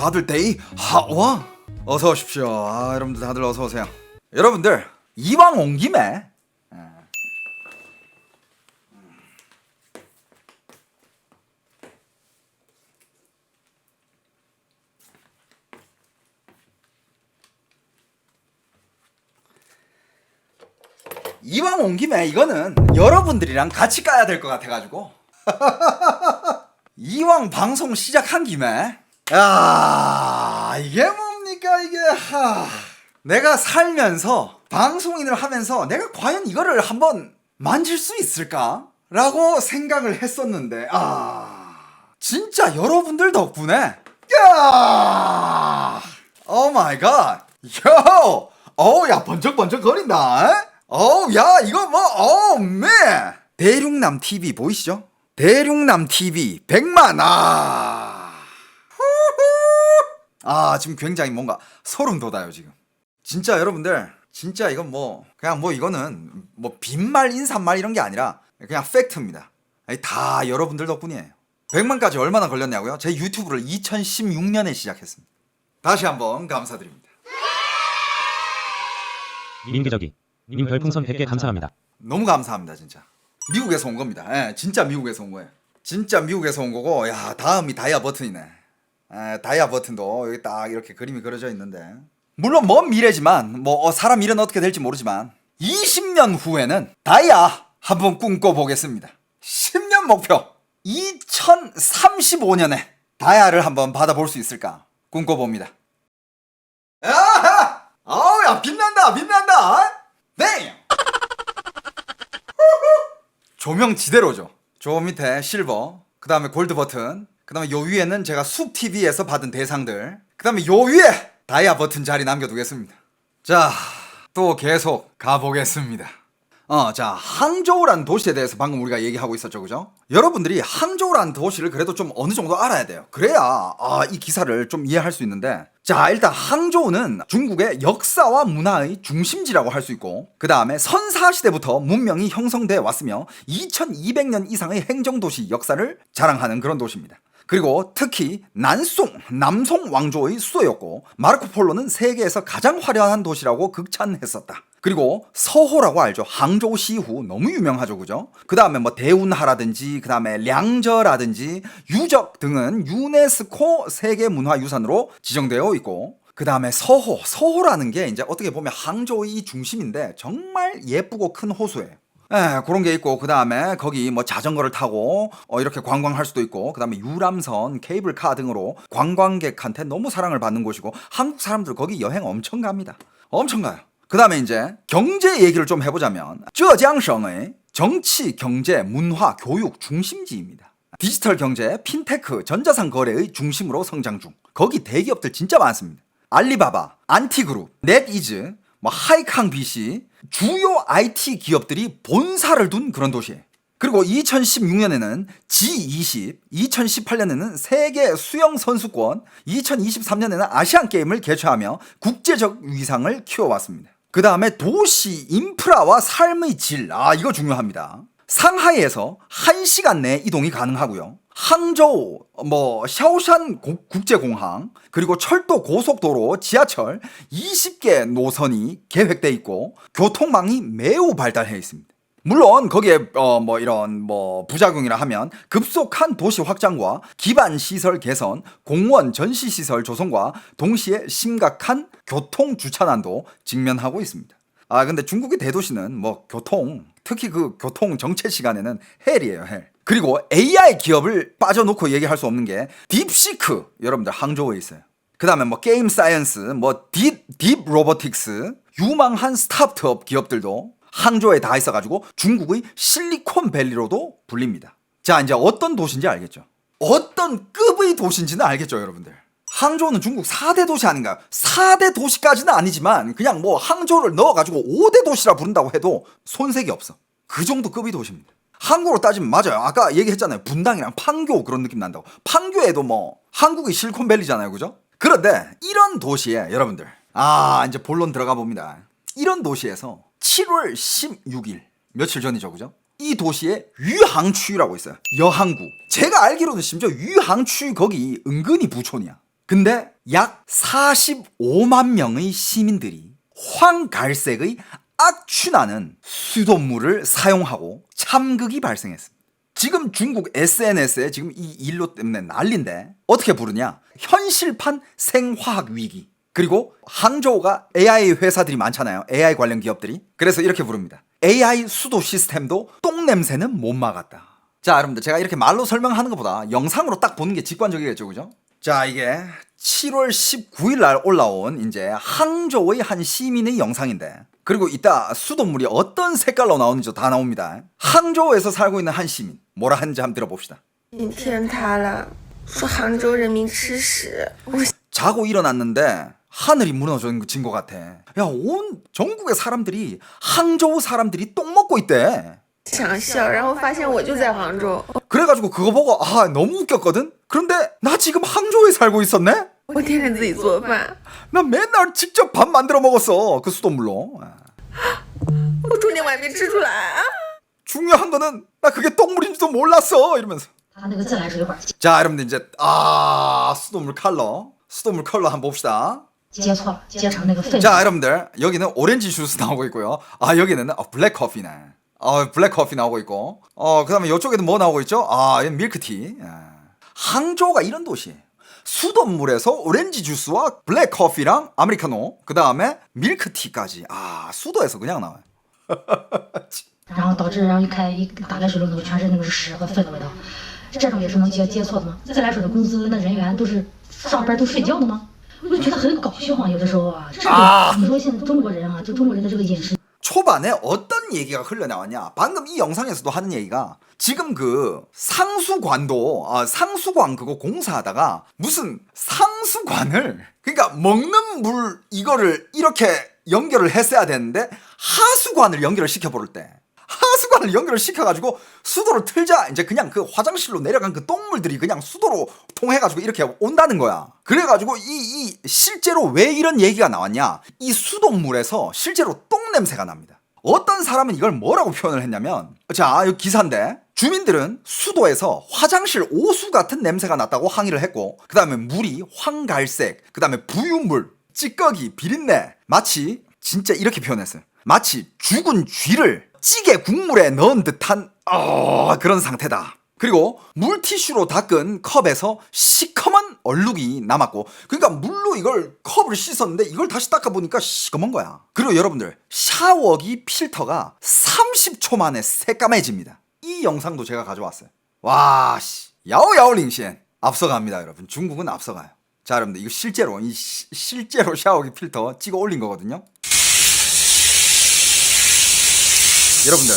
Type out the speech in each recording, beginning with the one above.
다들 데이 하와 어서 오십시오. 여러분들 다들 어서 오세요. 여러분들 이왕 온 김에 이거는 여러분들이랑 같이 까야 될 것 같아가지고 이왕 방송 시작한 김에 야 이게 뭡니까 이게 내가 살면서 방송인을 하면서 내가 과연 이거를 한번 만질 수 있을까? 라고 생각을 했었는데 진짜 여러분들 덕분에 야 오 마이 갓 야 번쩍번쩍 거린다. 야 이거 맨 대륙남 TV 보이시죠? 대륙남 TV 100만 지금 굉장히 뭔가 소름 돋아요 지금. 진짜 여러분들 진짜 이건 그냥 이거는 빈말 인사말 이런 게 아니라 그냥 팩트입니다. 다 여러분들 덕분이에요. 100만까지 얼마나 걸렸냐고요? 제 유튜브를 2016년에 시작했습니다. 다시 한번 감사드립니다. 민기저기 님 별풍선 100개 감사합니다. 너무 감사합니다 진짜. 미국에서 온 겁니다. 진짜 미국에서 온 거예요. 진짜 미국에서 온 거고 다음이 다이아 버튼이네. 다이아 버튼도 여기 딱 이렇게 그림이 그려져 있는데 물론 먼 미래지만 사람 일은 어떻게 될지 모르지만 20년 후에는 다이아 한번 꿈꿔보겠습니다. 10년 목표 2035년에 다이아를 한번 받아볼 수 있을까 꿈꿔봅니다. 야 빛난다 네. 조명 지대로죠. 저 밑에 실버, 그 다음에 골드 버튼, 그 다음에 요 위에는 제가 숲TV에서 받은 대상들, 그 다음에 요 위에 다이아 버튼 자리 남겨두겠습니다. 자, 또 계속 가보겠습니다. 자, 항저우라는 도시에 대해서 방금 우리가 얘기하고 있었죠, 그죠? 여러분들이 항저우라는 도시를 그래도 좀 어느 정도 알아야 돼요. 그래야 이 기사를 좀 이해할 수 있는데, 자, 일단 항저우는 중국의 역사와 문화의 중심지라고 할 수 있고, 그 다음에 선사시대부터 문명이 형성돼 왔으며 2200년 이상의 행정도시 역사를 자랑하는 그런 도시입니다. 그리고 특히 남송 왕조의 수도였고, 마르코 폴로는 세계에서 가장 화려한 도시라고 극찬했었다. 그리고 서호라고 알죠. 항저우 시후 너무 유명하죠, 그죠? 그 다음에 대운하라든지 그 다음에 량저라든지 유적 등은 유네스코 세계문화유산으로 지정되어 있고, 그 다음에 서호라는 게 이제 어떻게 보면 항저우의 중심인데 정말 예쁘고 큰 호수예요. 그런 게 있고, 그 다음에 거기 자전거를 타고 이렇게 관광할 수도 있고, 그 다음에 유람선, 케이블카 등으로 관광객한테 너무 사랑을 받는 곳이고, 한국 사람들 거기 여행 엄청 갑니다. 엄청 가요. 그 다음에 이제 경제 얘기를 좀 해보자면浙江省의 정치, 경제, 문화, 교육 중심지입니다. 디지털 경제, 핀테크, 전자상 거래의 중심으로 성장 중. 거기 대기업들 진짜 많습니다. 알리바바, 안티그룹, 넷이즈, 하이캉비시 주요 IT 기업들이 본사를 둔 그런 도시예요. 그리고 2016년에는 G20, 2018년에는 세계 수영 선수권, 2023년에는 아시안 게임을 개최하며 국제적 위상을 키워왔습니다. 그 다음에 도시 인프라와 삶의 질, 이거 중요합니다. 상하이에서 1시간 내에 이동이 가능하고요. 항저우, 샤오샨 국제공항, 그리고 철도, 고속도로, 지하철 20개 노선이 계획돼 있고 교통망이 매우 발달해 있습니다. 물론 거기에 이런 부작용이라 하면 급속한 도시 확장과 기반 시설 개선, 공원 전시 시설 조성과 동시에 심각한 교통 주차난도 직면하고 있습니다. 근데 중국의 대도시는 교통, 특히 그 교통 정체 시간에는 헬이에요, 헬. 그리고 AI 기업을 빠져놓고 얘기할 수 없는 게 딥시크, 여러분들 항저우에 있어요. 그 다음에 게임 사이언스, 딥 로보틱스, 유망한 스타트업 기업들도 항저우에 다 있어가지고 중국의 실리콘밸리로도 불립니다. 자, 이제 어떤 도시인지 알겠죠? 어떤 급의 도시인지는 알겠죠, 여러분들? 항저우는 중국 4대 도시 아닌가요? 4대 도시까지는 아니지만 그냥 항저우를 넣어가지고 5대 도시라 부른다고 해도 손색이 없어. 그 정도 급의 도시입니다. 한국으로 따지면 맞아요. 아까 얘기했잖아요. 분당이랑 판교 그런 느낌 난다고. 판교에도 한국이 실리콘밸리잖아요, 그죠? 그런데 이런 도시에 여러분들 이제 본론 들어가 봅니다. 이런 도시에서 7월 16일 며칠 전이죠, 그죠? 이 도시에 유항추라고 있어요. 여항구. 제가 알기로는 심지어 유항추 거기 은근히 부촌이야. 근데 약 45만 명의 시민들이 황갈색의 악취나는 수돗물을 사용하고 참극이 발생했습니다. 지금 중국 SNS에 지금 이 일로 때문에 난리인데 어떻게 부르냐? 현실판 생화학 위기. 그리고 항저우가 AI 회사들이 많잖아요. AI 관련 기업들이. 그래서 이렇게 부릅니다. AI 수도 시스템도 똥 냄새는 못 막았다. 자, 여러분들 제가 이렇게 말로 설명하는 것보다 영상으로 딱 보는 게 직관적이겠죠, 그죠? 자, 이게 7월 19일 날 올라온 이제 항저우의 한 시민의 영상인데, 그리고 이따 수돗물이 어떤 색깔로 나오는지 다 나옵니다. 항저우에서 살고 있는 한 시민 뭐라 하는지 한번 들어봅시다. 天塌了，说杭州人民吃屎。 자고 일어났는데 하늘이 무너진 것 같아. 야, 온 전국의 사람들이 항저우 사람들이 똥 먹고 있대. 想笑，然后发现我就在杭州， 그래가지고 그거 보고 너무 웃겼거든. 그런데 나 지금 항저우에 살고 있었네. 我天天自己做饭， 나 맨날 직접 밥 만들어 먹었어. 그 수돗물로. 我中间我还没吃出来。 중요한 거는 나 그게 똥물인지도 몰랐어. 이러면서. 它那个自来水管 자, 여러분들 이제 수돗물 컬러 한번 봅시다. 接错了，接成那个沸水。 자, 여러분들 여기는 오렌지 주스 나오고 있고요. 여기는 블랙 커피네. 블랙 커피 나오고 있고. 그다음에 이쪽에도 뭐 나오고 있죠? 이건 밀크티. 항저우가 이런 도시예요. 수돗물에서 오렌지 주스와 블랙 커피랑 아메리카노, 그다음에 밀크티까지. 수도에서 그냥 나와요. 然后导致然后一打开水龙头全是那个屎和粪的味道，这种也是能接错的吗？自来水的公司那人员都是上班都睡觉的吗？我就觉得很搞笑啊，有的时候啊，这个你说现在中国人啊，就中国人的这个饮食。 초반에 어떤 얘기가 흘러나왔냐? 방금 이 영상에서도 하는 얘기가 지금 그 상수관도 상수관 그거 공사하다가 무슨 상수관을 그러니까 먹는 물 이거를 이렇게 연결을 했어야 되는데 하수관을 연결을 시켜버릴 때 하수관을 연결을 시켜가지고 수도를 틀자 이제 그냥 그 화장실로 내려간 그 똥물들이 그냥 수도로 통해가지고 이렇게 온다는 거야. 그래가지고 이 실제로 왜 이런 얘기가 나왔냐? 이 수돗물에서 실제로 똥 냄새가 납니다. 어떤 사람은 이걸 뭐라고 표현을 했냐면, 자, 이 기사인데 주민들은 수도에서 화장실 오수 같은 냄새가 났다고 항의를 했고, 그 다음에 물이 황갈색, 그 다음에 부유물, 찌꺼기, 비린내, 마치 진짜 이렇게 표현했어요. 마치 죽은 쥐를 찌개 국물에 넣은 듯한 그런 상태다. 그리고 물티슈로 닦은 컵에서 시커먼 얼룩이 남았고, 그러니까 물로 이걸 컵을 씻었는데 이걸 다시 닦아보니까 시커먼 거야. 그리고 여러분들 샤워기 필터가 30초 만에 새까매집니다. 이 영상도 제가 가져왔어요. 와, 야오야오링시엔 앞서갑니다. 여러분 중국은 앞서가요. 자, 여러분들 이거 실제로 실제로 샤워기 필터 찍어 올린 거거든요. 여러분들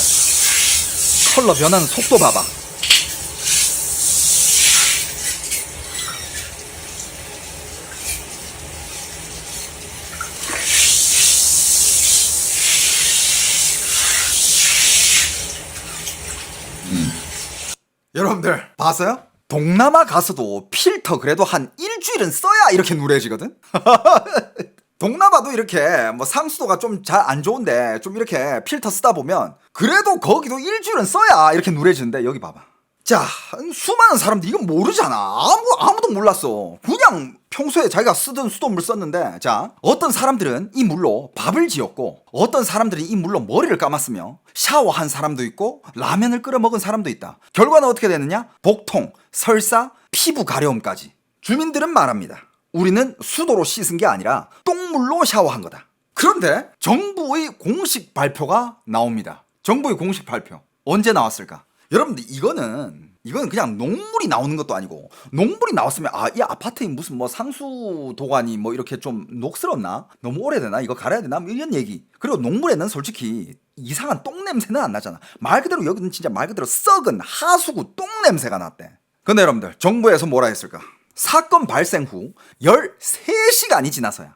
컬러 변하는 속도 봐봐. 여러분들 봤어요? 동남아 가서도 필터 그래도 한 일주일은 써야 이렇게 누래지거든? 동남아도 이렇게 뭐 상수도가 좀 잘 안 좋은데 좀 이렇게 필터 쓰다 보면 그래도 거기도 일주일은 써야 이렇게 누래지는데 여기 봐봐. 자, 수많은 사람들이 이건 모르잖아. 아무도 몰랐어. 그냥 평소에 자기가 쓰던 수돗물 썼는데, 자, 어떤 사람들은 이 물로 밥을 지었고, 어떤 사람들은 이 물로 머리를 감았으며, 샤워한 사람도 있고, 라면을 끓여 먹은 사람도 있다. 결과는 어떻게 되느냐? 복통, 설사, 피부 가려움까지. 주민들은 말합니다. 우리는 수도로 씻은 게 아니라 똥물로 샤워한 거다. 그런데 정부의 공식 발표가 나옵니다. 정부의 공식 발표. 언제 나왔을까? 여러분들 이거는 그냥 농물이 나오는 것도 아니고, 농물이 나왔으면 이 아파트에 무슨 뭐 상수도관이 뭐 이렇게 좀 녹슬었나? 너무 오래되나? 이거 갈아야 되나? 뭐 이런 얘기. 그리고 농물에는 솔직히 이상한 똥 냄새는 안 나잖아. 말 그대로 여기는 진짜 말 그대로 썩은 하수구 똥 냄새가 났대. 근데 여러분들 정부에서 뭐라 했을까? 사건 발생 후 13시간이 지나서야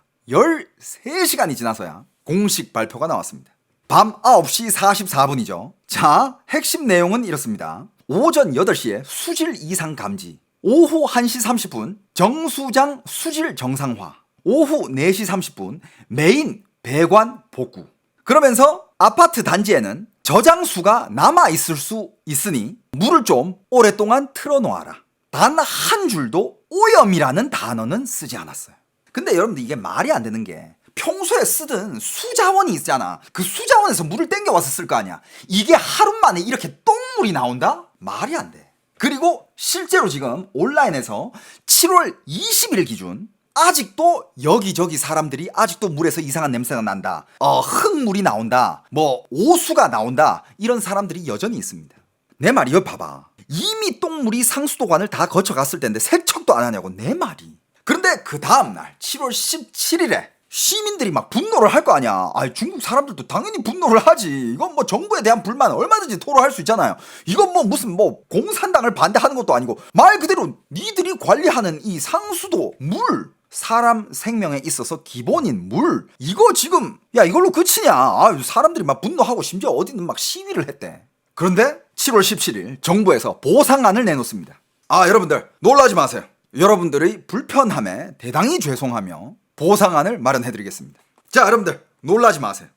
공식 발표가 나왔습니다. 밤 9시 44분이죠. 자, 핵심 내용은 이렇습니다. 오전 8시에 수질 이상 감지, 오후 1시 30분 정수장 수질 정상화, 오후 4시 30분 메인 배관 복구. 그러면서 아파트 단지에는 저장수가 남아있을 수 있으니 물을 좀 오랫동안 틀어놓아라. 단 한 줄도 오염이라는 단어는 쓰지 않았어요. 근데 여러분들 이게 말이 안 되는 게 평소에 쓰던 수자원이 있잖아. 그 수자원에서 물을 땡겨와서 쓸 거 아니야. 이게 하루 만에 이렇게 똥물이 나온다? 말이 안 돼. 그리고 실제로 지금 온라인에서 7월 20일 기준 아직도 여기저기 사람들이 아직도 물에서 이상한 냄새가 난다. 흙물이 나온다. 뭐 오수가 나온다. 이런 사람들이 여전히 있습니다. 내 말이 이거 봐봐. 이미 똥물이 상수도관을 다 거쳐갔을 텐데 세척도 안 하냐고 내 말이. 그런데 그 다음날 7월 17일에 시민들이 막 분노를 할 거 아니야. 중국 사람들도 당연히 분노를 하지. 이건 뭐 정부에 대한 불만 얼마든지 토로할 수 있잖아요. 이건 뭐 무슨 뭐 공산당을 반대하는 것도 아니고 말 그대로 니들이 관리하는 이 상수도 물, 사람 생명에 있어서 기본인 물, 이거 지금 야 이걸로 끝이냐. 사람들이 막 분노하고 심지어 어디는 막 시위를 했대. 그런데 7월 17일 정부에서 보상안을 내놓습니다. 여러분들 놀라지 마세요. 여러분들의 불편함에 대단히 죄송하며 보상안을 마련해드리겠습니다. 자, 여러분들 놀라지 마세요.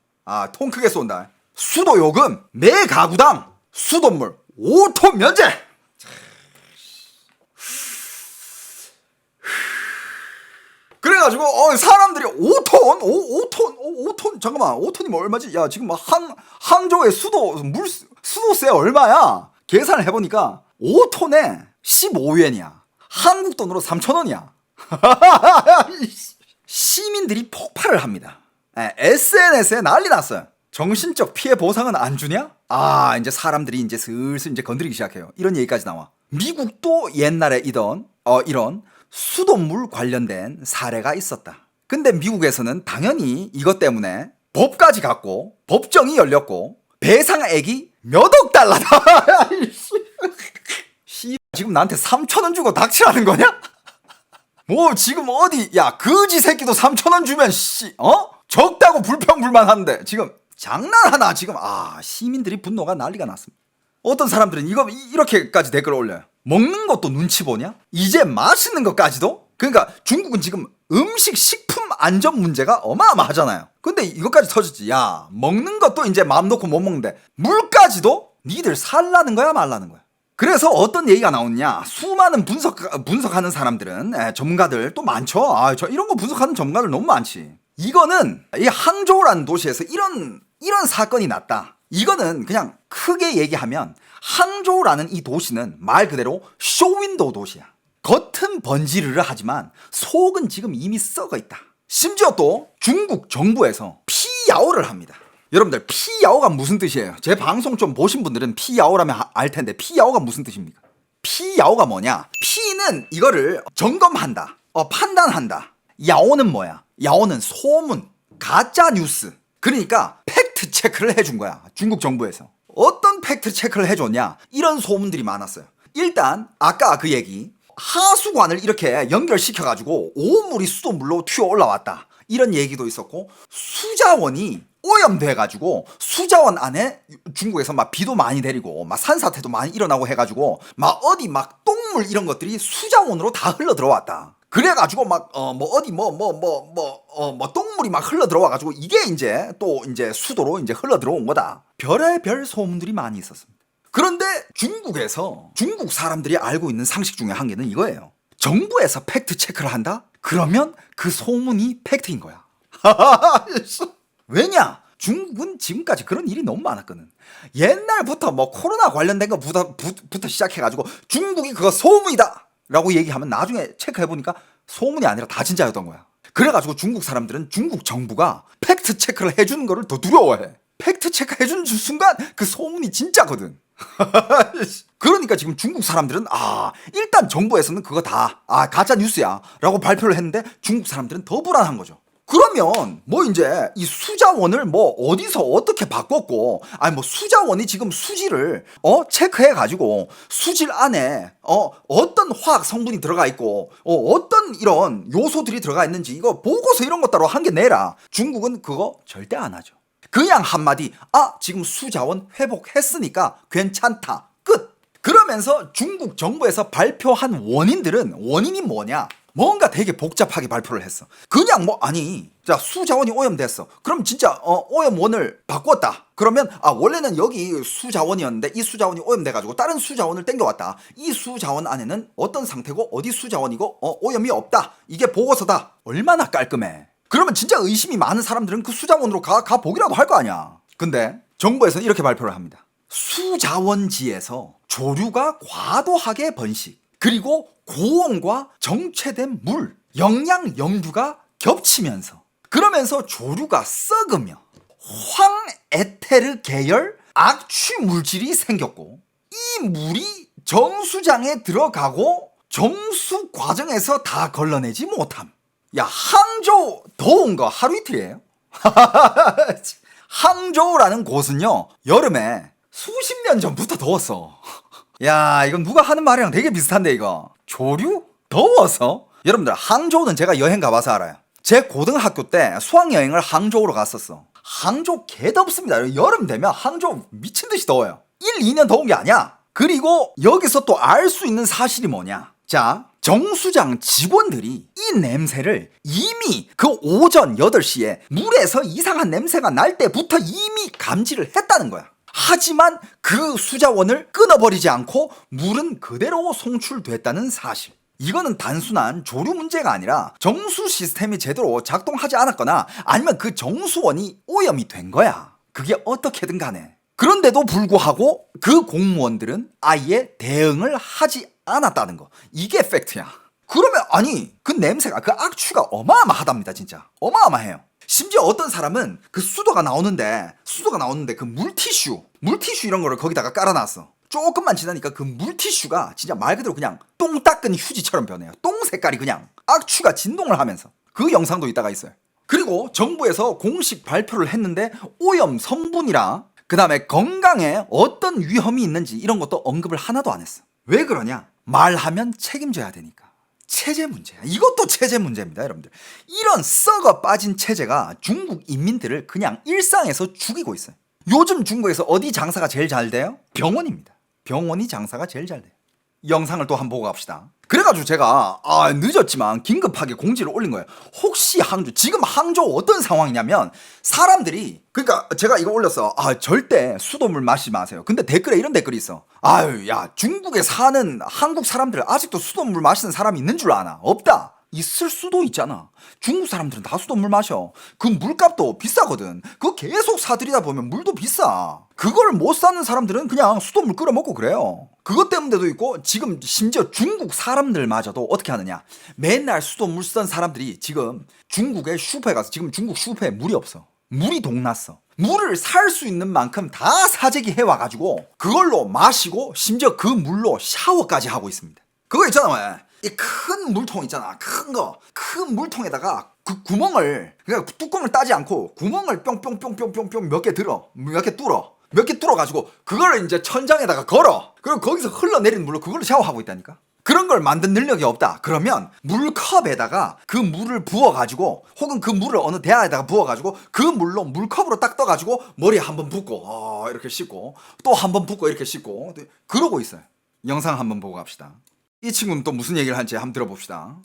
통 크게 쏜다. 수도요금 매 가구당 수돗물 5톤 면제. 그래가지고 사람들이 5톤 잠깐만 5톤이면 얼마지? 야 지금 막 항저우의 수도세 얼마야? 계산을 해보니까 5톤에 15위엔이야. 한국 돈으로 3,000원이야. 시민들이 폭발을 합니다. SNS에 난리 났어요. 정신적 피해 보상은 안 주냐? 이제 사람들이 이제 슬슬 이제 건드리기 시작해요. 이런 얘기까지 나와. 미국도 옛날에 이런 수돗물 관련된 사례가 있었다. 근데 미국에서는 당연히 이것 때문에 법까지 갔고 법정이 열렸고 배상액이 몇 억 달러다. 지금 나한테 3,000원 주고 닥치라는 거냐? 뭐 지금 어디 거지 새끼도 3,000원 주면 적다고 불평불만하는데 지금 장난하나 지금. 시민들이 분노가 난리가 났습니다. 어떤 사람들은 이렇게까지 댓글을 올려요. 먹는 것도 눈치 보냐? 이제 마시는 것까지도? 그러니까 중국은 지금 식품 안전 문제가 어마어마하잖아요. 근데 이것까지 터졌지. 먹는 것도 이제 마음 놓고 못 먹는데 물까지도 니들 살라는 거야 말라는 거야. 그래서 어떤 얘기가 나오냐? 수많은 분석하는 사람들은 전문가들 또 많죠. 저 이런 거 분석하는 전문가들 너무 많지. 이거는 이 항저우라는 도시에서 이런 사건이 났다. 이거는 그냥 크게 얘기하면 항저우라는 이 도시는 말 그대로 쇼윈도우 도시야. 겉은 번지르르 하지만 속은 지금 이미 썩어 있다. 심지어 또 중국 정부에서 피야오를 합니다. 여러분들 피야오가 무슨 뜻이에요? 제 방송 좀 보신 분들은 피야오라면 알 텐데 피야오가 무슨 뜻입니까? 피야오가 뭐냐? 피는 이거를 점검한다. 판단한다. 야오는 뭐야? 야오는 소문, 가짜 뉴스. 그러니까 팩트 체크를 해준 거야. 중국 정부에서. 어떤 팩트 체크를 해줬냐? 이런 소문들이 많았어요. 일단 아까 그 얘기, 하수관을 이렇게 연결시켜가지고 오물이 수돗물로 튀어 올라왔다. 이런 얘기도 있었고, 수자원이 오염돼가지고 수자원 안에 중국에서 막 비도 많이 내리고 막 산사태도 많이 일어나고 해가지고 막 어디 막 똥물 이런 것들이 수자원으로 다 흘러 들어왔다. 그래가지고 막 똥물이 막 흘러 들어와가지고 이게 이제 또 이제 수도로 이제 흘러 들어온 거다. 별의별 소문들이 많이 있었습니다. 그런데 중국에서 중국 사람들이 알고 있는 상식 중에 한 개는 이거예요. 정부에서 팩트 체크를 한다? 그러면 그 소문이 팩트인 거야. 왜냐? 중국은 지금까지 그런 일이 너무 많았거든. 옛날부터 뭐 코로나 관련된 거부터 시작해가지고 중국이 그거 소문이다 라고 얘기하면 나중에 체크해보니까 소문이 아니라 다 진짜였던 거야. 그래가지고 중국 사람들은 중국 정부가 팩트 체크를 해주는 거를 더 두려워해. 팩트 체크 해주는 순간 그 소문이 진짜거든. 그러니까 지금 중국 사람들은 일단 정부에서는 그거 다 가짜 뉴스야 라고 발표를 했는데 중국 사람들은 더 불안한 거죠. 그러면 뭐 이제 이 수자원을 뭐 어디서 어떻게 바꿨고 뭐 수자원이 지금 수질을 체크해가지고 수질 안에 어떤 화학 성분이 들어가 있고 어떤 이런 요소들이 들어가 있는지 이거 보고서 이런 것 따로 한 개 내라. 중국은 그거 절대 안 하죠. 그냥 한마디 지금 수자원 회복했으니까 괜찮다 끝. 그러면서 중국 정부에서 발표한 원인이 뭐냐? 뭔가 되게 복잡하게 발표를 했어. 그냥 뭐 아니 자 수자원이 오염됐어. 그럼 진짜 오염원을 바꿨다. 그러면 원래는 여기 수자원이었는데 이 수자원이 오염돼가지고 다른 수자원을 땡겨왔다. 이 수자원 안에는 어떤 상태고 어디 수자원이고 오염이 없다. 이게 보고서다. 얼마나 깔끔해. 그러면 진짜 의심이 많은 사람들은 그 수자원으로 가 보기라도 할 거 아니야. 근데 정부에서는 이렇게 발표를 합니다. 수자원지에서 조류가 과도하게 번식, 그리고 고온과 정체된 물, 영양 염류가 겹치면서 그러면서 조류가 썩으며 황에테르 계열 악취 물질이 생겼고 이 물이 정수장에 들어가고 정수 과정에서 다 걸러내지 못함. 야, 항저우 더운 거 하루 이틀이에요? 항저우라는 곳은요 여름에 수십 년 전부터 더웠어. 야, 이건 누가 하는 말이랑 되게 비슷한데 이거. 조류? 더워서? 여러분들 항저우는 제가 여행 가봐서 알아요. 제 고등학교 때 수학여행을 항저우로 갔었어. 항저우 개덥습니다. 여름 되면 항저우 미친듯이 더워요. 1, 2년 더운 게 아니야. 그리고 여기서 또 알 수 있는 사실이 뭐냐. 자, 정수장 직원들이 이 냄새를 이미 그 오전 8시에 물에서 이상한 냄새가 날 때부터 이미 감지를 했다는 거야. 하지만 그 수자원을 끊어버리지 않고 물은 그대로 송출됐다는 사실. 이거는 단순한 조류 문제가 아니라 정수 시스템이 제대로 작동하지 않았거나 아니면 그 정수원이 오염이 된 거야. 그게 어떻게든 간에. 그런데도 불구하고 그 공무원들은 아예 대응을 하지 않았다는 거. 이게 팩트야. 그러면 아니 그 냄새가 그 악취가 어마어마하답니다. 진짜 어마어마해요. 심지어 어떤 사람은 그 수도가 나오는데 그 물티슈 이런 거를 거기다가 깔아놨어. 조금만 지나니까 그 물티슈가 진짜 말 그대로 그냥 똥 닦은 휴지처럼 변해요. 똥 색깔이 그냥 악취가 진동을 하면서. 그 영상도 이따가 있어요. 그리고 정부에서 공식 발표를 했는데 오염 성분이랑 그 다음에 건강에 어떤 위험이 있는지 이런 것도 언급을 하나도 안 했어. 왜 그러냐? 말하면 책임져야 되니까. 체제 문제야. 이것도 체제 문제입니다, 여러분들. 이런 썩어 빠진 체제가 중국 인민들을 그냥 일상에서 죽이고 있어요. 요즘 중국에서 어디 장사가 제일 잘 돼요? 병원입니다. 병원이 장사가 제일 잘 돼요. 영상을 또 한번 보고 갑시다. 그래가지고 제가 늦었지만 긴급하게 공지를 올린 거예요. 혹시 지금 항저우 어떤 상황이냐면 사람들이 그러니까 제가 이거 올렸어. 절대 수돗물 마시지 마세요. 근데 댓글에 이런 댓글이 있어. 아유 야 중국에 사는 한국 사람들 아직도 수돗물 마시는 사람이 있는 줄 아나? 없다. 있을 수도 있잖아. 중국 사람들은 다 수돗물 마셔. 그 물값도 비싸거든. 그거 계속 사들이다 보면 물도 비싸. 그걸 못 사는 사람들은 그냥 수돗물 끓여 먹고 그래요. 그것 때문에도 있고 지금 심지어 중국 사람들마저도 어떻게 하느냐. 맨날 수돗물 쓰던 사람들이 지금 중국의 슈퍼에 가서 지금 중국 슈퍼에 물이 없어. 물이 동났어. 물을 살 수 있는 만큼 다 사재기 해와가지고 그걸로 마시고 심지어 그 물로 샤워까지 하고 있습니다. 그거 있잖아. 이 큰 물통 있잖아. 큰 물통에다가 그 구멍을 그냥 뚜껑을 따지 않고 구멍을 뿅뿅뿅뿅뿅뿅 몇 개 뚫어가지고 그거를 이제 천장에다가 걸어. 그리고 거기서 흘러내리는 물로 그걸로 샤워하고 있다니까. 그런 걸 만든 능력이 없다. 그러면 물컵에다가 그 물을 부어가지고 혹은 그 물을 어느 대야에다가 부어가지고 그 물로 물컵으로 딱 떠가지고 머리에 한번 붓고 이렇게 씻고 또 한번 붓고 이렇게 씻고 그러고 있어요. 영상 한번 보고 갑시다. 이 친구는 또 무슨 얘기를 하는지 한번 들어봅시다.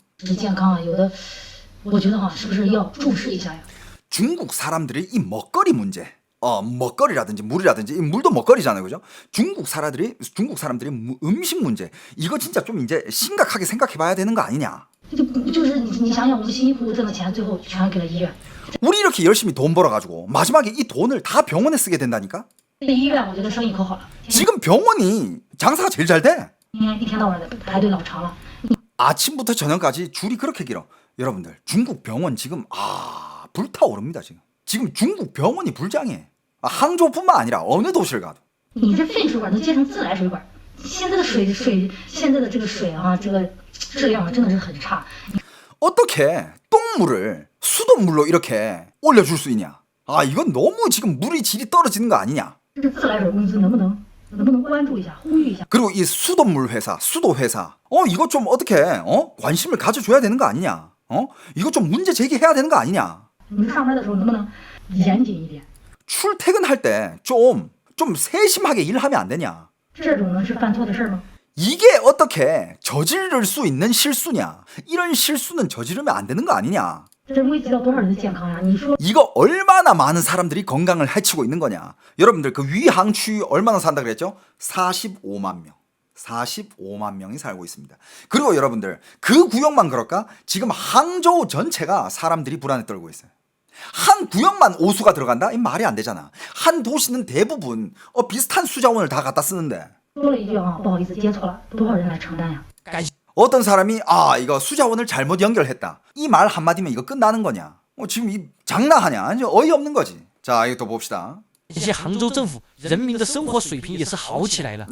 중국 사람들이 이 먹거리 문제, 먹거리라든지 물이라든지 이 물도 먹거리잖아요, 그죠? 중국 사람들이 음식 문제 이거 진짜 좀 이제 심각하게 생각해봐야 되는 거 아니냐? 우리 이렇게 열심히 돈 벌어가지고 마지막에 이 돈을 다 병원에 쓰게 된다니까? 지금 병원이 장사가 제일 잘 돼. 아침부터 저녁까지 줄이 그렇게 길어. 여러분들 중국 병원 지금 불타오릅니다. 지금 중국 병원이 불장해. 항저우뿐만 아니라 어느 도시를 가도. 어떻게 똥물을 수돗물로 이렇게 올려줄 수 있냐? 이건 너무 지금 물의 질이 떨어지는 거 아니냐? 그리고 이 수돗물 회사, 수도 회사, 이거 좀 어떻게 관심을 가져줘야 되는 거 아니냐? 이거 좀 문제 제기해야 되는 거 아니냐? 출퇴근할 때 좀 세심하게 일하면 안 되냐? 이게 어떻게 저지를 수 있는 실수냐? 이런 실수는 저지르면 안 되는 거 아니냐? 这危及到多少人的健康呀？你说 이거 얼마나 많은 사람들이 건강을 해치고 있는 거냐? 여러분들 그 위항区얼마나 산다 그랬죠? 45만 명. 45만 명이 살고 있습니다. 그리고 여러분들 그 구역만 그럴까? 지금 항저우 전체가 사람들이 불안에 떨고 있어요. 한 구역만 오수가 들어간다? 이 말이 안 되잖아. 한 도시는 대부분 비슷한 수자원을 다 갖다 쓰는데 说了一句啊，不好意思接错了，多少人来承担呀？ 어떤 사람이 이거 수자원을 잘못 연결했다. 이 말 한마디면 이거 끝나는 거냐? 지금 이 장난하냐? 아주 어이없는 거지. 자, 이거 또 봅시다. 一些杭州政府人民的生活水平也是好起来了。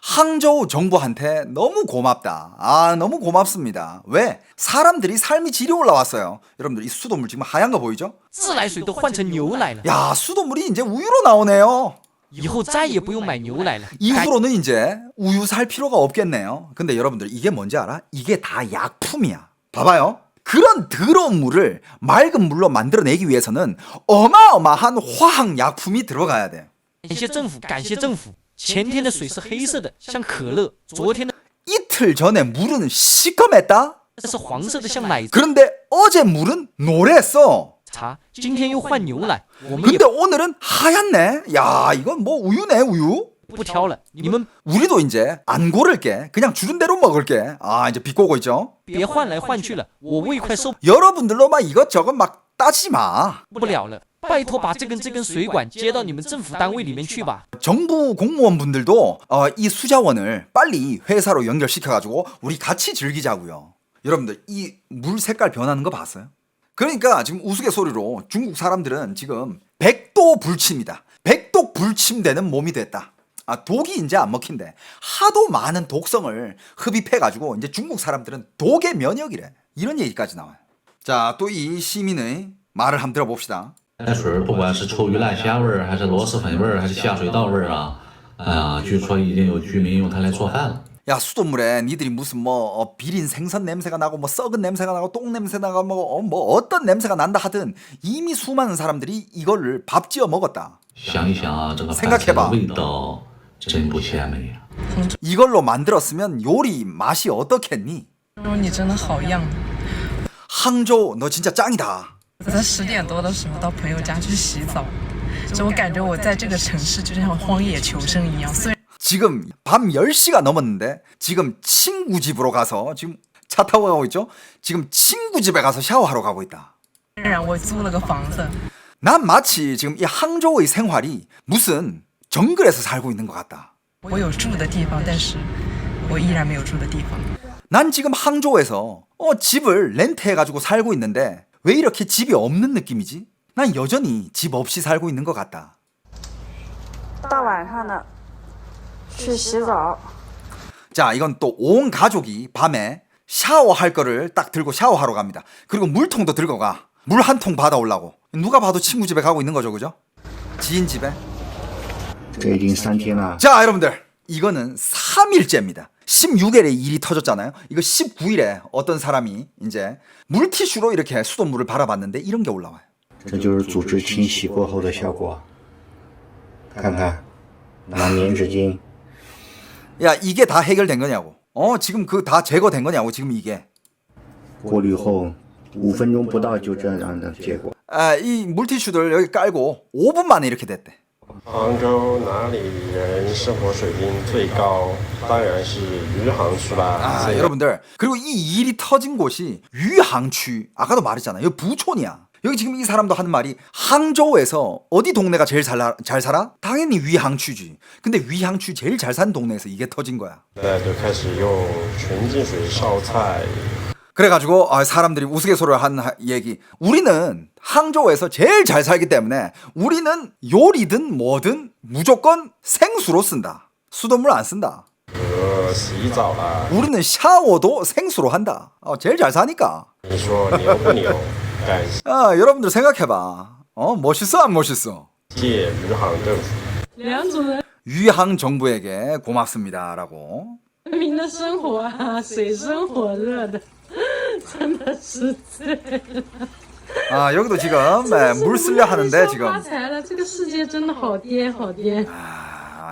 항저우 정부한테 너무 고맙다. 너무 고맙습니다. 왜? 사람들이 삶의 질이 올라왔어요. 여러분들 이 수돗물 지금 하얀 거 보이죠? 自来水都换成牛奶了， 야, 수돗물이 이제 우유로 나오네요. 以后再也不用买牛奶了。 이후로는 이제 우유 살 필요가 없겠네요. 근데 여러분들 이게 뭔지 알아? 이게 다 약품이야. 봐봐요. 그런 더러운 물을 맑은 물로 만들어내기 위해서는 어마어마한 화학 약품이 들어가야 돼. 感谢政府，感谢政府。前天的水是黑色的，像可乐；昨天的 이틀 전에 물은 시커맸다? 是黄色的，像奶 그런데 어제 물은 노랬어. 茶。今天又换牛奶，我们也 근데 오늘은 하얗네. 야, 이건 뭐 우유네, 우유. 不挑了。你们 우리도 이제 안 고를게. 그냥 주는 대로 먹을게. 이제 비꼬고 있죠. 别换来换去了，我胃快受 여러분들로 막 이것저것 막 따지지 마. 不了了。拜托把这根水管接到你们政府单位里面去吧。 정부 공무원분들도 이 수자원을 빨리 회사로 연결시켜가지고 우리 같이 즐기자고요. 여러분들 이 물 색깔 변하는 거 봤어요? 그러니까 지금 우스갯소리로 중국 사람들은 지금 백도 불침이다. 백독 불침되는 몸이 됐다. 독이 이제 안 먹힌대. 하도 많은 독성을 흡입해가지고 이제 중국 사람들은 독의 면역이래. 이런 얘기까지 나와요. 자, 또 이 시민의 말을 한번 들어봅시다. 水不管是臭鱼烂虾味儿，还是螺蛳粉味儿，还是下水道味儿啊，据说已经有居民用它来做饭了。 야, 수돗물에 니들이 무슨 비린 생선 냄새가 나고 썩은 냄새가 나고 똥 냄새 나고 어떤 냄새가 난다 하든 이미 수많은 사람들이 이거를 밥 지어 먹었다. 想一想啊，这个饭菜的味道真不鲜美呀。 이걸로 만들었으면 요리 맛이 어떻겠니? 你真的好样！ 항저우 너 진짜 짱이다. 我在10点多的时候到朋友家去洗澡，就我感觉我在这个城市就像荒野求生一样。虽然 지금 밤 10시가 넘었는데 지금 친구 집으로 가서 지금 차 타고 가고 있죠? 지금 친구 집에 가서 샤워하러 가고 있다. 我租了个房子， 난 마치 지금 이 항저우의 생활이 무슨 정글에서 살고 있는 것 같다. 我有住的地方，但是我依然没有住的地方。 난 지금 항저우에서 집을 렌트해가지고 살고 있는데 왜 이렇게 집이 없는 느낌이지? 난 여전히 집 없이 살고 있는 것 같다. 大晚上的去洗澡， 자, 이건 또 온 가족이 밤에 샤워할 거를 딱 들고 샤워하러 갑니다. 그리고 물통도 들고 가. 물 한 통 받아오려고. 누가 봐도 친구 집에 가고 있는 거죠, 그죠? 지인 집에. 这已经3天了。 자, 여러분들 이거는 3일째입니다. 16일에 일이 터졌잖아요. 이거 19일에 어떤 사람이 이제 물티슈로 이렇게 수돗물을 바라봤는데 이런 게 올라와요. 这就是组织清洗过后的效果。看看，拿粘纸巾。 야, 이게 다 해결된 거냐고. 지금 그 다 제거된 거냐고. 지금 이게. 过滤后5分钟不到就这样的结果。 이 물티슈들 여기 깔고 5분 만에 이렇게 됐대. 杭州哪里人生活水平最高？当然是余杭区啦。 여러분들 그리고 이 일이 터진 곳이 위항区. 아까도 말했잖아요. 여기 부촌이야. 여기 지금 이 사람도 하는 말이 항저우에서 어디 동네가 제일 잘 살아? 당연히 위항区지. 근데 위항区제일 잘 사는 동네에서 이게 터진 거야. 那就开始用纯净水烧菜。 그래가지고 사람들이 우스갯소리를 한 얘기. 우리는 항저우에서 제일 잘 살기 때문에 우리는 요리든 뭐든 무조건 생수로 쓴다. 수돗물 안 쓴다. 洗澡啦。 우리는 샤워도 생수로 한다. 제일 잘 사니까. 你说牛不牛？感 여러분들 생각해봐. 멋있어 안 멋있어? 谢余杭政府。 两种人 위항 정부에게 고맙습니다라고. 民的生活啊，水深火热的，真的是醉了。 여기도 지금 물 쓰려 하는데 지금 发财了，这个世界真的好颠好颠。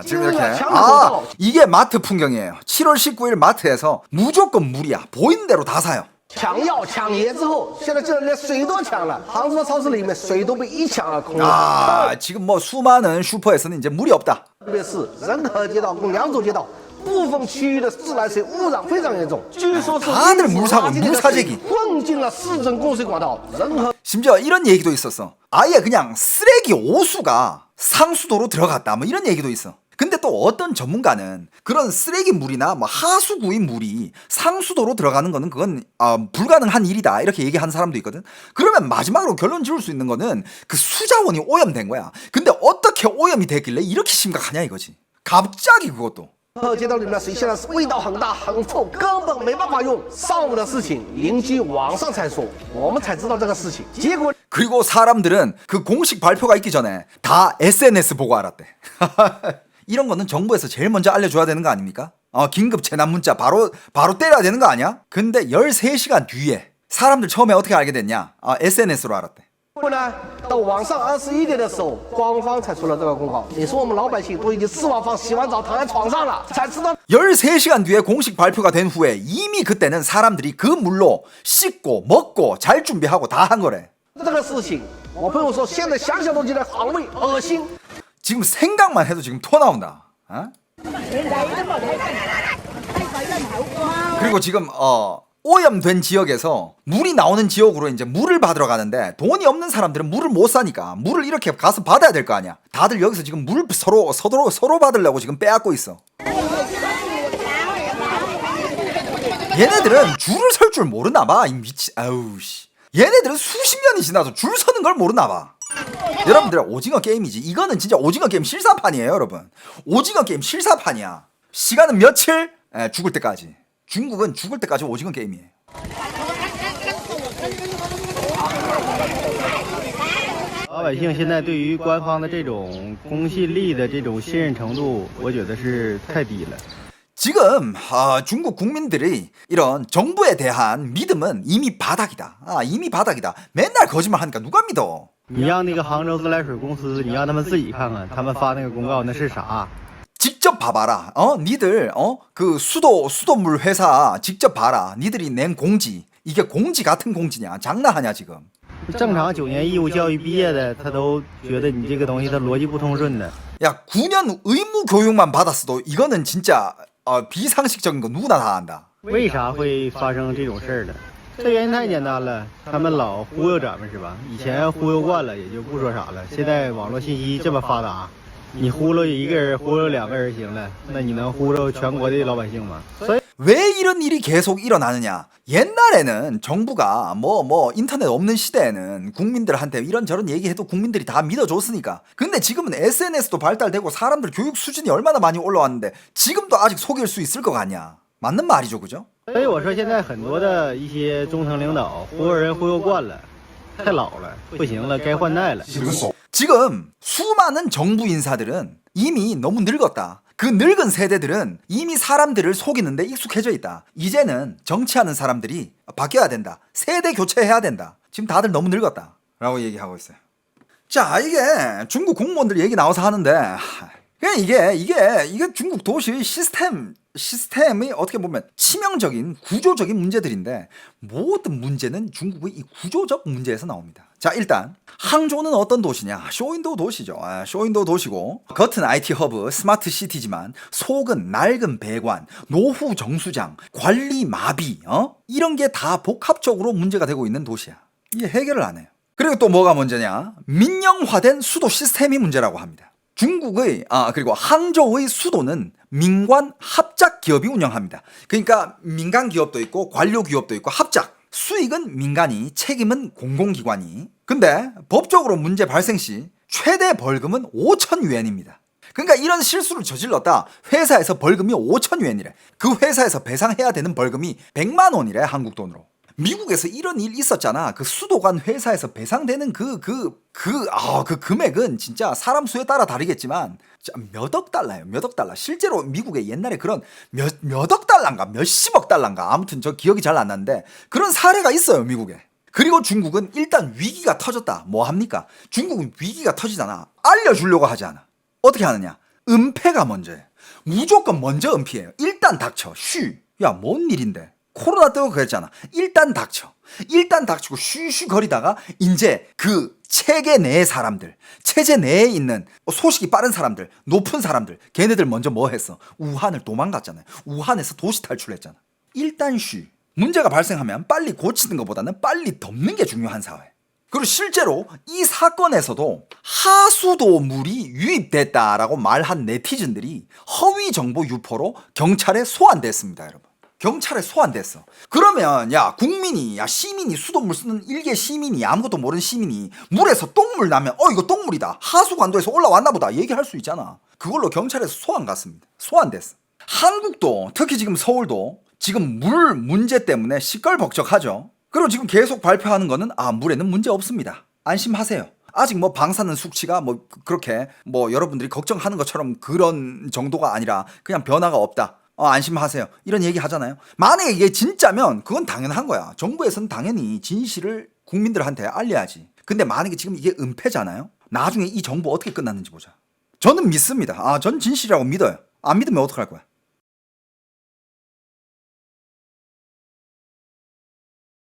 지금 이렇게. 아, 이게 마트 풍경이에요. 7월 19일 마트에서 무조건 물이야. 보이는 대로 다 사요. 抢药抢爷之后，现在这连水都抢了。杭州超市里面水都被一抢而空了。 아, 지금 뭐 수많은 슈퍼에서는 이제 물이 없다. 特别是仁和街道共2种街道，部分区域的自来水污染非常严重，据说是 다들 물 사고 물 사재기. 混进了市政供水管道。仁和 심지어 이런 얘기도 있었어. 아예 그냥 쓰레기 오수가 상수도로 들어갔다. 뭐 이런 얘기도 있어. 근데 또 어떤 전문가는 그런 쓰레기 물이나 뭐 하수구의 물이 상수도로 들어가는 거는 그건 불가능한 일이다 이렇게 얘기하는 사람도 있거든. 그러면 마지막으로 결론 지을 수 있는 거는 그 수자원이 오염된 거야. 근데 어떻게 오염이 됐길래 이렇게 심각하냐 이거지. 갑자기 그것도. 仁和街道里面的水现在是味道很大很臭，根本没办法用。上午的事情邻居晚上才说，我们才知道这个事情。结果 그리고 사람들은 그 공식 발표가 있기 전에 다 SNS 보고 알았대. 이런 거는 정부에서 제일 먼저 알려줘야 되는 거 아닙니까? 긴급 재난 문자 바로 때려야 되는 거 아니야? 근데 13시간 뒤에 사람들 처음에 어떻게 알게 됐냐? SNS로 알았대. 后呢，到晚上21点的时候，官方才出了这个公告。你说我们老百姓都已经4碗饭洗完澡躺在床上了，才知道。 13시간 뒤에 공식 발표가 된 후에 이미 그때는 사람들이 그 물로 씻고 먹고 잘 준비하고 다 한 거래. 这个事情，我朋友说现在想想都觉得反胃恶心。 지금 생각만 해도 지금 토 나온다. 그리고 지금 오염된 지역에서 물이 나오는 지역으로 이제 물을 받으러 가는데 돈이 없는 사람들은 물을 못 사니까 물을 이렇게 가서 받아야 될 거 아니야. 다들 여기서 지금 물 서로 받으려고 지금 빼앗고 있어. 얘네들은 줄을 설 줄 모르나 봐. 이 미친 아우 씨. 얘네들은 수십 년이 지나도 줄 서는 걸 모르나 봐. 여러분들 오징어 게임이지. 이거는 진짜 오징어 게임 실사판이에요, 여러분. 오징어 게임 실사판이야. 시간은 며칠? 죽을 때까지. 중국은 죽을 때까지 오징어 게임이에요. 老百姓现在对于官方的这种公信力的这种信任程度，我觉得是太低了。 지금 중국 국민들이 이런 정부에 대한 믿음은 이미 바닥이다. 이미 바닥이다. 맨날 거짓말하니까 누가 믿어? 你让那个杭州自来水公司，你让他们自己看看，他们发那个公告那是啥？ 직접 봐봐라. 니들 그 수돗물 회사 직접 봐라. 니들이 낸 공지 이게 공지 같은 공지냐? 장난하냐 지금? 正常9年义务教育毕业的，他都觉得你这个东西他逻辑不通顺的。 야 9년 의무 교육만 받았어도 이거는 진짜 비상식적인 거 누구나 다 안다. 为啥会发生这种事儿呢？这原因太简单了，他们老忽悠咱们是吧？以前忽悠惯了也就不说啥了，现在网络信息这么发达，你忽悠一个人、忽悠2个人行了，那你能忽悠全国的老百姓吗？所以 왜 이런 일이 계속 일어나느냐? 옛날에는 정부가 뭐 인터넷 없는 시대에는 국민들한테 이런저런 얘기해도 국민들이 다 믿어줬으니까. 근데 지금은 SNS도 발달되고 사람들 교육 수준이 얼마나 많이 올라왔는데 지금도 아직 속일 수 있을 것 같냐? 맞는 말이죠, 그죠? 所以我说现在很多的一些中层领导忽悠人忽悠惯了，太老了，不行了，该换代了。 지금 수많은 정부 인사들은 이미 너무 늙었다. 그 늙은 세대들은 이미 사람들을 속이는데 익숙해져 있다. 이제는 정치하는 사람들이 바뀌어야 된다. 세대 교체해야 된다. 지금 다들 너무 늙었다. 라고 얘기하고 있어요. 자, 이게 중국 공무원들 얘기 나와서 하는데 그냥 이게 중국 도시 시스템이 어떻게 보면 치명적인 구조적인 문제들인데 모든 문제는 중국의 이 구조적 문제에서 나옵니다. 자, 일단 항저우는 어떤 도시냐? 쇼윈도우 도시죠. 쇼윈도우 도시고 겉은 IT 허브, 스마트 시티지만 속은 낡은 배관, 노후 정수장, 관리 마비, 이런 게 다 복합적으로 문제가 되고 있는 도시야. 이게 해결을 안 해요. 그리고 또 뭐가 문제냐? 민영화된 수도 시스템이 문제라고 합니다. 중국의 그리고 항저우의 수도는 민관 합작 기업이 운영합니다. 그러니까 민간 기업도 있고 관료 기업도 있고 합작. 수익은 민간이, 책임은 공공기관이. 근데 법적으로 문제 발생 시 최대 벌금은 5천 유엔입니다. 그러니까 이런 실수를 저질렀다. 회사에서 벌금이 5천 유엔이래. 그 회사에서 배상해야 되는 벌금이 100만 원이래, 한국 돈으로. 미국에서 이런 일 있었잖아. 그 수도관 회사에서 배상되는 그 금액은 진짜 사람 수에 따라 다르겠지만 몇억 달러예요. 몇억 달러. 실제로 미국에 옛날에 그런 몇억 달러인가 몇십억 달러인가 아무튼 저 기억이 잘 안 나는데 그런 사례가 있어요, 미국에. 그리고 중국은 일단 위기가 터졌다. 뭐 합니까? 중국은 위기가 터지잖아. 알려주려고 하지 않아. 어떻게 하느냐? 은폐가 먼저예요. 무조건 먼저 은폐예요. 일단 닥쳐. 쉬. 야, 뭔 일인데. 코로나 때도 그랬잖아. 일단 닥쳐. 일단 닥치고 쉬쉬 거리다가 이제 그 체계 내의 사람들, 체제 내에 있는 소식이 빠른 사람들, 높은 사람들, 걔네들 먼저 뭐 했어? 우한을 도망갔잖아요. 우한에서 도시 탈출했잖아. 일단 쉬. 문제가 발생하면 빨리 고치는 것보다는 빨리 덮는 게 중요한 사회. 그리고 실제로 이 사건에서도 하수도물이 유입됐다라고 말한 네티즌들이 허위 정보 유포로 경찰에 소환됐습니다, 여러분. 경찰에 소환됐어. 그러면 야, 국민이, 야, 시민이, 수돗물 쓰는 일개 시민이, 아무것도 모르는 시민이 물에서 똥물 나면 이거 똥물이다, 하수관도에서 올라왔나 보다 얘기할 수 있잖아. 그걸로 경찰에서 소환 갔습니다. 소환됐어. 한국도, 특히 지금 서울도 지금 물 문제 때문에 시끌벅적하죠. 그리고 지금 계속 발표하는 거는 물에는 문제 없습니다. 안심하세요. 아직 뭐 방사능 수치가 뭐 그렇게 뭐 여러분들이 걱정하는 것처럼 그런 정도가 아니라 그냥 변화가 없다. 안심하세요. 이런 얘기 하잖아요. 만약에 이게 진짜면 그건 당연한 거야. 정부에서는 당연히 진실을 국민들한테 알려야지. 근데 만약에 지금 이게 은폐잖아요. 나중에 이 정부 어떻게 끝났는지 보자. 저는 믿습니다. 전 진실이라고 믿어요. 안 믿으면 어떡할 거야.